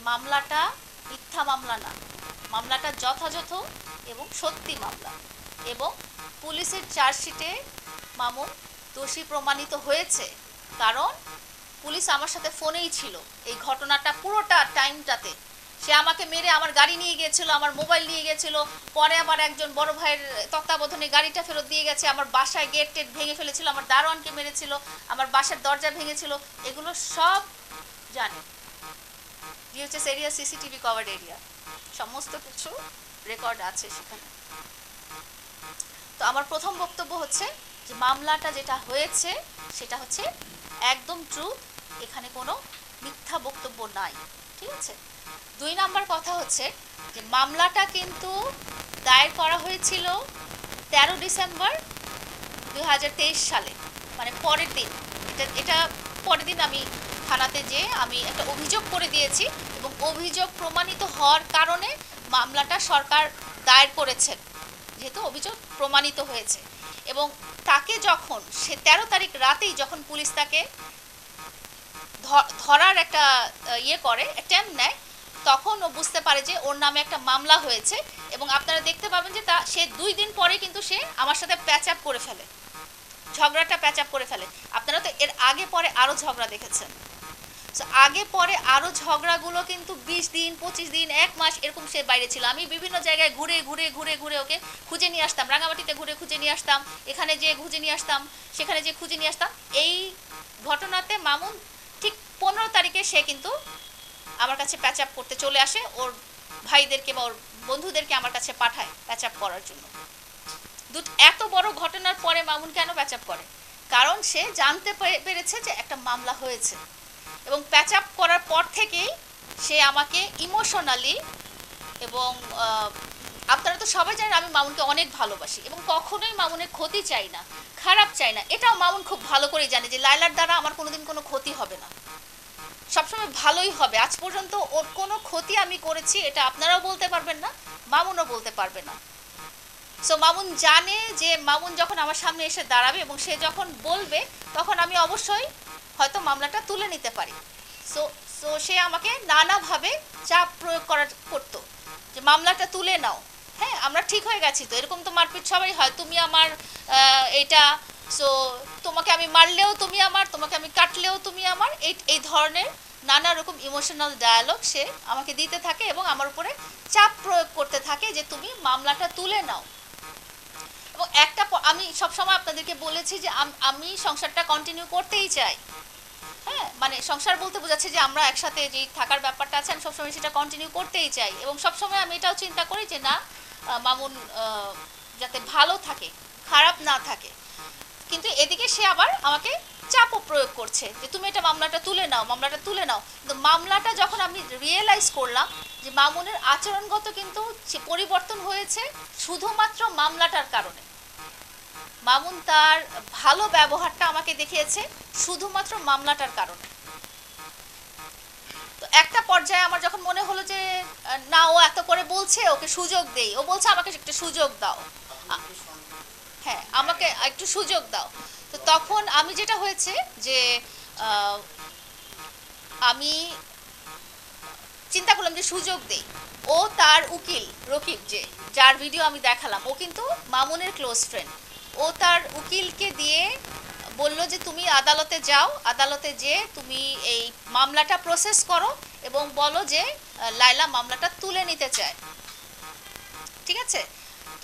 মামলাটা মিথ্যা মামলা না, মামলাটা যথাযথ এবং সত্যি মামলা, এবং পুলিশের চার্জশিটে মামুন দোষী প্রমাণিত হয়েছে। কারণ পুলিশ আমার সাথে ফোনেই ছিল এই ঘটনাটা পুরোটা টাইমটাতে। সে আমাকে মেরে আমার গাড়ি নিয়ে গিয়েছিল, আমার মোবাইল নিয়ে গিয়েছিল, পরে আবার একজন বড় ভাইয়ের তত্ত্বাবধানে গাড়িটা ফেরত দিয়ে গেছে, আমার বাসায় গেট টেট ভেঙে ফেলেছিল, আমার দারোয়ানকে মেরেছিল, আমার বাসার দরজা ভেঙেছিল, এগুলো সব জানে। DHS area CCTV covered area, সমস্ত কিছু রেকর্ড আছে সেখানে। তো আমার প্রথম বক্তব্য হচ্ছে যে মামলাটা যেটা হয়েছে সেটা হচ্ছে একদম ট্রুথ, এখানে কোনো মিথ্যা বক্তব্য নাই, ঠিক আছে। 2 নাম্বার কথা হচ্ছে যে মামলাটা কিন্তু দায়ের করা হয়েছিল 13 ডিসেম্বর 2023 সালে, মানে পরের দিন। এটা পরের দিন আমি থানাতে যেয়ে আমি একটা অভিযোগ করে দিয়েছি, এবং অভিযোগ প্রমাণিত হওয়ার কারণে মামলাটা সরকার দায়ের করেছেন, যেহেতু অভিযোগ প্রমাণিত হয়েছে। এবং তাকে যখন সে 13 তারিখ রাতেই যখন পুলিশ তাকে ধরার একটা করে অ্যাটেম্প নেয়, তখন ও বুঝতে পারে যে ওর নামে একটা মামলা হয়েছে। এবং আপনারা দেখতে পাবেন যে সে 2 দিন পরে কিন্তু সে আমার সাথে প্যাচ আপ করে ফেলে, ঝগড়াটা প্যাচ আপ করে ফেলে। আপনারা তো এর আগে পরে আরও ঝগড়া দেখেছেন। আগে পরে আরও ঝগড়াগুলো কিন্তু 20 দিন 25 দিন 1 মাস এরকম সে বাইরে ছিল। আমি বিভিন্ন জায়গায় ঘুরে ঘুরে ঘুরে ঘুরে ওকে খুঁজে নিয়ে আসতাম, রাঙামাটিতে ঘুরে খুঁজে নিয়ে আসতাম, এখানে যে খুঁজে নিয়ে আসতাম, সেখানে যে খুঁজে নিয়ে আসতাম। এই ঘটনাতে মামুন ঠিক 15 তারিখে সে কিন্তু আমার কাছে প্যাচ আপ করতে চলে আসে, ওর ভাইদেরকে বা ওর বন্ধুদেরকে আমার কাছে পাঠায় প্যাচ আপ করার জন্য। এত বড় ঘটনার পরে মামুন কেন প্যাচ আপ করে? কারণ সে জানতে পেরেছে যে একটা মামলা হয়েছে, এবং প্যাচ আপ করার পর থেকেই সে আমাকে ইমোশনালি, এবং আপনারা তো সবাই জানেন আমি মামুনকে অনেক ভালোবাসি এবং কখনোই মামুনের ক্ষতি চাই না, খারাপ চাই না। এটাও মামুন খুব ভালো করেই জানে যে লায়লার দ্বারা আমার কোনোদিন কোনো ক্ষতি হবে না, সবসময় ভালোই হবে। আজ পর্যন্ত ওর কোনো ক্ষতি আমি করেছি এটা আপনারাও বলতে পারবেন না, মামুনও বলতে পারবে না। সো মামুন জানে যে মামুন যখন আমার সামনে এসে দাঁড়াবে এবং সে যখন বলবে, তখন আমি অবশ্যই হয়তো মামলাটা তুলে নিতে পারি। সো সে আমাকে নানাভাবে চাপ প্রয়োগ করতো যে মামলাটা তুলে নাও। হ্যাঁ, আমরা ঠিক হয়ে গেছি তো, এরকম তো মারপিট সবাই হয়, তুমি আমার এটা, সো তোমাকে আমি মারলেও তুমি আমার, তোমাকে আমি কাটলেও তুমি আমার, এই ধরনের নানা রকম ইমোশনাল ডায়ালগ সে আমাকে দিতে থাকে এবং আমার উপরে চাপ প্রয়োগ করতে থাকে যে তুমি মামলাটা তুলে নাও। এবং একটা আমি সবসময় আপনাদেরকে বলেছি যে আমি সংসারটা কন্টিনিউ করতেই চাই। হ্যাঁ, মানে সংসার বলতে বোঝাচ্ছে যে আমরা একসাথে যে থাকার ব্যাপারটা আছে, আমি সবসময় সেটা কন্টিনিউ করতেই চাই। এবং সবসময় আমি এটাও চিন্তা করি যে না, মামুন যাতে ভালো থাকে, খারাপ না থাকে। কিন্তু এদিকে সে আবার আমাকে চাপও প্রয়োগ করছে যে তুমি এটা মামলাটা তুলে নাও, মামলাটা তুলে নাও। কিন্তু মামলাটা যখন আমি রিয়েলাইজ করলাম যে মামুনের আচরণগত কিন্তু পরিবর্তন হয়েছে শুধুমাত্র মামলাটার কারণে। মামুন তার ভালো ব্যবহারটা আমাকে দেখিয়েছে শুধুমাত্র মামলাটার কারণে। তো একটা পর্যায়ে আমার যখন মনে হলো যে না, ও এত করে বলছে, ওকে সুযোগ দেই, ও বলছে আমাকে একটু সুযোগ দাও, হ্যাঁ আমাকে একটু সুযোগ দাও। তো তখন আমি যেটা হয়েছে যে আমি চিন্তা করলাম যে সুযোগ দেই। ও তার উকিল রকিব, যার ভিডিও আমি দেখালাম, ও কিন্তু মামুনের ক্লোজ ফ্রেন্ড। ও তার উকিলকে দিয়ে বলল যে তুমি আদালতে যাও, আদালতে যেয়ে তুমি এই মামলাটা প্রসেস করো এবং বলো যে লায়লা মামলাটা তুলে নিতে চায়, ঠিক আছে।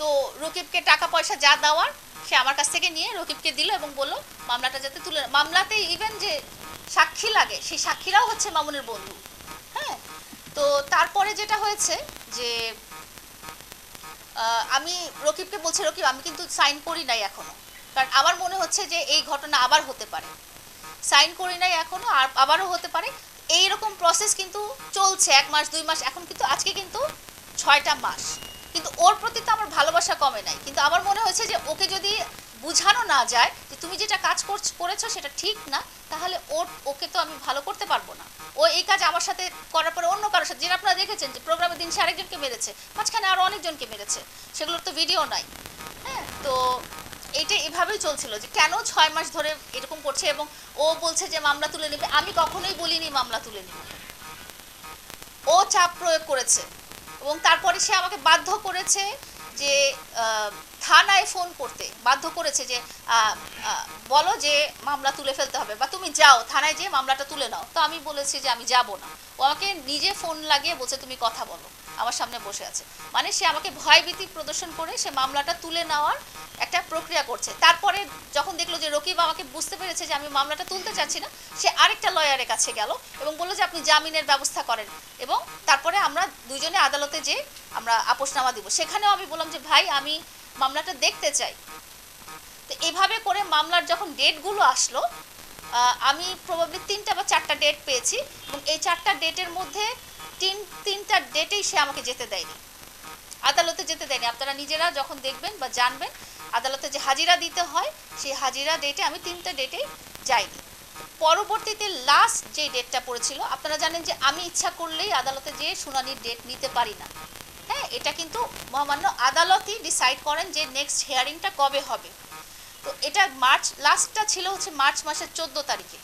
তো রকিবকে টাকা পয়সা যা দেওয়ার সে আমার কাছ থেকে নিয়ে রকিবকে দিল এবং বললো মামলাটা যাতে তুলে। মামলাতে ইভেন যে সাক্ষী লাগে, সেই সাক্ষীরাও হচ্ছে মামুনের বন্ধু। হ্যাঁ, তো তারপরে যেটা হয়েছে যে আমি রকিবকে বলছি, রকিব আমি কিন্তু সাইন করি নাই এখনো, কারণ আমার মনে হচ্ছে যে এই ঘটনা আবার হতে পারে, সাইন করি নাই এখনো, আর আবারও হতে পারে। এইরকম প্রসেস কিন্তু চলছে 1 মাস 2 মাস, এখন কিন্তু আজকে কিন্তু 6টা মাস, কিন্তু ওর প্রতি তো আমার ভালোবাসা কমে নাই। কিন্তু আমার মনে হয়েছে যে ওকে যদি বুঝানো না যায় যে তুমি যেটা কাজ করেছো সেটা ঠিক না, তাহলে ওকে তো আমি ভালো করতে পারবো না। ও এই কাজ আমার সাথে করার পরে অন্য কারোর সাথে, যেটা আপনারা দেখেছেন যে প্রোগ্রামের দিন সে আরেকজনকে মেরেছে, মাঝখানে আরও অনেকজনকে মেরেছে, সেগুলোর তো ভিডিও নাই। হ্যাঁ, তো এইটা এভাবেই চলছিল যে কেন 6 মাস ধরে এরকম করছে। এবং ও বলছে যে মামলা তুলে নেবে, আমি কখনোই বলিনি মামলা তুলে নেবে। ও চাপ প্রয়োগ করেছে এবং তারপরে সে আমাকে বাধ্য করেছে যে থানায় ফোন করতে বাধ্য করেছে যে বলো যে মামলা তুলে ফেলতে হবে বা তুমি যাও থানায় যেয়ে মামলাটা তুলে নাও। তো আমি বলেছি যে আমি যাব না। ও আমাকে নিজে ফোন লাগিয়ে বলছে তুমি কথা বলো, আমার সামনে বসে আছে। মানে সে আমাকে ভয়ভীতি প্রদর্শন করে সে মামলাটা তুলে নেওয়ার একটা প্রক্রিয়া করছে। তারপরে যখন দেখলো যে রকিব আমাকে বুঝতে পেরেছে যে আমি মামলাটা তুলতে চাচ্ছি না, সে আরেকটা লয়ারের কাছে গেল এবং বললো যে আপনি জামিনের ব্যবস্থা করেন এবং তারপরে আমরা দুজনে আদালতে যে আমরা আপোসনামা দিব। সেখানেও আমি বললাম যে ভাই আমি মামলাটা দেখতে চাই। তো এইভাবে করে মামলার যখন ডেটগুলো আসলো, আমি প্রবাবলি 3টা বা 4টা ডেট পেয়েছি এবং এই 4টা ডেটের মধ্যে তিনটা ডেটেই সে আমাকে যেতে দেয়নি, আদালতে যেতে দেয়নি। আপনারা নিজেরা যখন দেখবেন বা জানবেন আদালতে যে হাজিরা দিতে হয় সেই হাজিরা ডেটে আমি 3টা ডেটেই যাইনি। পরবর্তীতে লাস্ট যে ডেটটা পড়েছিল, আপনারা জানেন যে আমি ইচ্ছা করলেই আদালতে যে শুনানির ডেট নিতে পারি না। হ্যাঁ, এটা কিন্তু মহামান্য আদালতই ডিসাইড করেন যে নেক্সট হিয়ারিংটা কবে হবে। তো এটা লাস্টটা ছিল হচ্ছে মার্চ মাসের 14 তারিখে,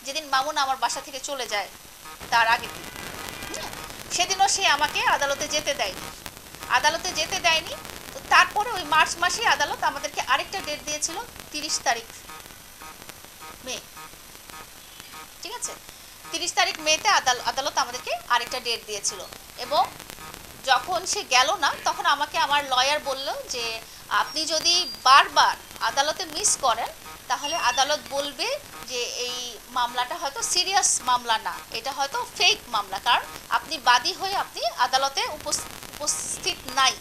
যেদিন মামুন আমার বাসা থেকে চলে যায় তার আগের দিন। সেদিনও সে আমাকে আদালতে যেতে দেয়নি। তো তারপরে ওই মার্চ মাসে আদালত আমাদেরকে আরেকটা ডেট দিয়েছিল 30 তারিখ মে। ঠিক আছে, 30 তারিখ মেতে আদালত আমাদেরকে আরেকটা ডেট দিয়েছিল এবং যখন সে গেল না তখন আমাকে আমার লয়ার বলল যে আপনি যদি বারবার আদালতে মিস করেন তাহলে আদালত বলবে যে এই মামলাটা হয়তো সিরিয়াস মামলা না, এটা হয়তো ফেক মামলা, কারণ আপনি বাদী হয়ে আপনি আদালতে উপস্থিত নাই।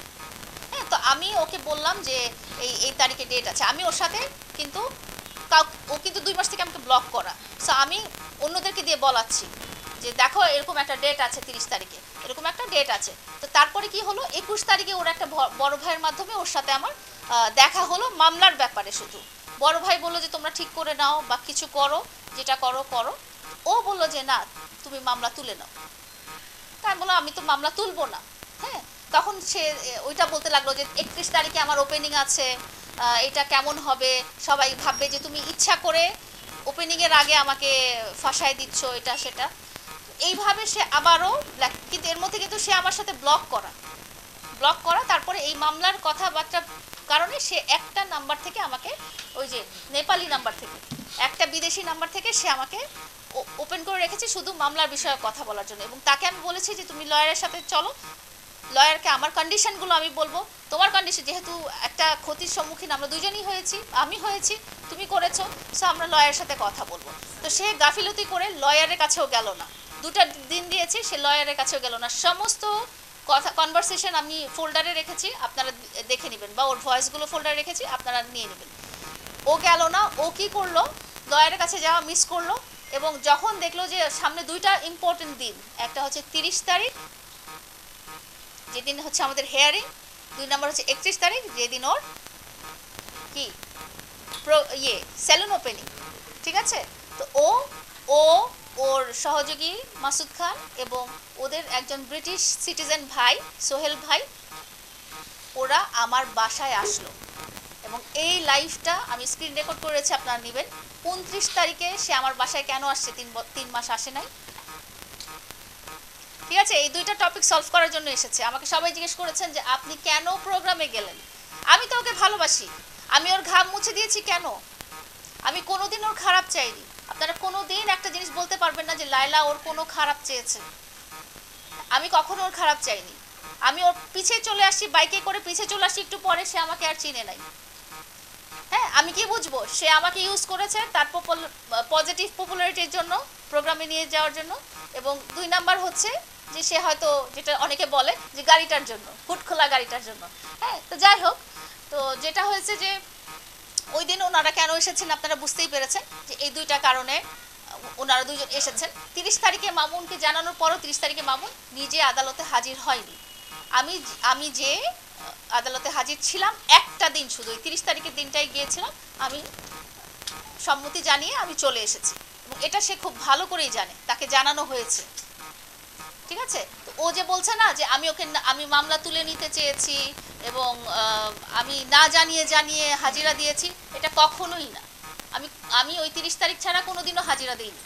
হ্যাঁ, তো আমি ওকে বললাম যে এই তারিখে ডেট আছে। আমি ওর সাথে কিন্তু ও কিন্তু 2 মাস থেকে আমাকে ব্লক করা। সো আমি অন্যদেরকে দিয়ে বলাচ্ছি যে দেখো এরকম একটা ডেট আছে 30 তারিখে, এরকম একটা ডেট আছে। তো তারপরে কি হলো, 21 তারিখে ওর একটা বড় ভাইয়ের মাধ্যমে ওর সাথে আমার দেখা হলো মামলার ব্যাপারে। শুধু বড় ভাই বললো যে তোমরা ঠিক করে নাও বা কিছু করো, যেটা করো। ও বললো যে না তুমি মামলা তুলে নাও। তাই বললাম আমি তো মামলা তুলবো না। হ্যাঁ, তখন সে ওইটা বলতে লাগলো যে 31 তারিখে আমার ওপেনিং আছে, এটা কেমন হবে, সবাই ভাববে যে তুমি ইচ্ছা করে ওপেনিংয়ের আগে আমাকে ফাঁসায় দিচ্ছ, এটা সেটা। এইভাবে সে আবারও, কিন্তু এর মধ্যে কিন্তু সে আমার সাথে ব্লক করা। তারপরে এই মামলার কথাবার্তার কারণে সে একটা নাম্বার থেকে আমাকে, ওই যে নেপালি নাম্বার থেকে, একটা বিদেশি নাম্বার থেকে সে আমাকে ওপেন করে রেখেছে শুধু মামলার বিষয়ে কথা বলার জন্য। এবং তাকে আমি বলেছি যে তুমি লয়ারের সাথে চলো, লয়ারকে আমার কন্ডিশনগুলো আমি বলবো, তোমার কন্ডিশন যেহেতু একটা ক্ষতির সম্মুখীন আমরা দুজনই হয়েছি, আমি হয়েছি, তুমি করেছো, সো আমরা লয়ারের সাথে কথা বলবো। তো সে গাফিলতি করে লয়ারের কাছেও গেল না। 2টা দিন দিয়েছি, সে লয়ারের কাছেও গেল না। সমস্ত কথা কনভারসেশন আমি ফোল্ডারে রেখেছি, আপনারা দেখে নেবেন, বা ওর ভয়েসগুলো ফোল্ডারে রেখেছি, আপনারা নিয়ে নেবেন। ও গেল না। ও কি করলো, লয়ারের কাছে যাওয়া মিস করলো এবং যখন দেখলো যে সামনে 2টা ইম্পর্টেন্ট দিন, একটা হচ্ছে 30 তারিখ যেদিন হচ্ছে আমাদের হেয়ারিং, 2 নম্বর হচ্ছে 31 তারিখ যেদিন ওর কি সেলুন ওপেনিং। ঠিক আছে, তো ওর সহযোগী মাসুদ খান এবং ওদের একজন ব্রিটিশ সিটিজেন ভাই সোহেল ভাই, ওরা আমার বাসায় আসলো এবং এই লাইভটা আমি স্ক্রিন রেকর্ড করেছি, আপনারা নেবেন। 29 তারিখে সে আমার বাসায় কেন আসছে, 3 মাস আসে নাই। ঠিক আছে, এই 2টা টপিক সলভ করার জন্য এসেছে। আমাকে সবাই জিজ্ঞেস করেছেন যে আপনি কেন প্রোগ্রামে গেলেন। আমি তো ওকে ভালোবাসি, আমি ওর ঘাম মুছে দিয়েছি। কেন? আমি কোনোদিন ওর খারাপ চাইনি। আপনারা কোনোদিন একটা জিনিস বলতে পারবেন না যে লায়লা ওর কোনো খারাপ চেয়েছে। আমি কখনো ওর খারাপ চাইনি। আমি ওর পিছে চলে আসি, বাইকে করে পিছে চলে আসি, একটু পরে সে আমাকে আর চিনে নাই। হ্যাঁ, আমি কি বুঝবো সে আমাকে ইউজ করেছে তার পজিটিভ পপুলারিটির জন্য, প্রোগ্রামে নিয়ে যাওয়ার জন্য। এবং 2 নাম্বার হচ্ছে যে সে হয়তো, যেটা অনেকে বলে যে গাড়িটার জন্য, হুট খোলা গাড়িটার জন্য। হ্যাঁ, তো যাই হোক, তো যেটা হয়েছে যে ওই দিন ওনারা কেন এসেছেন আপনারা বুঝতেই পেরেছেন যে এই 2টা কারণে ওনারা 2জন এসেছেন। 30 তারিখে মামুনকে জানানোর পরও 30 তারিখে মামুন নিজে আদালতে হাজির হয়নি। আমি যে আদালতে হাজির ছিলাম একটা দিন, শুধু ওই 30 তারিখের দিনটাই গিয়েছিলাম, আমি সম্মতি জানিয়ে আমি চলে এসেছি এবং এটা সে খুব ভালো করেই জানে, তাকে জানানো হয়েছে। ঠিক আছে, তো ও যে বলছে না যে আমি মামলা তুলে নিতে চেয়েছি এবং আমি না জানিয়ে হাজিরা দিয়েছি, এটা কখনোই না। আমি ওই 30 তারিখ ছাড়া কোনোদিনও হাজিরা দিইনি।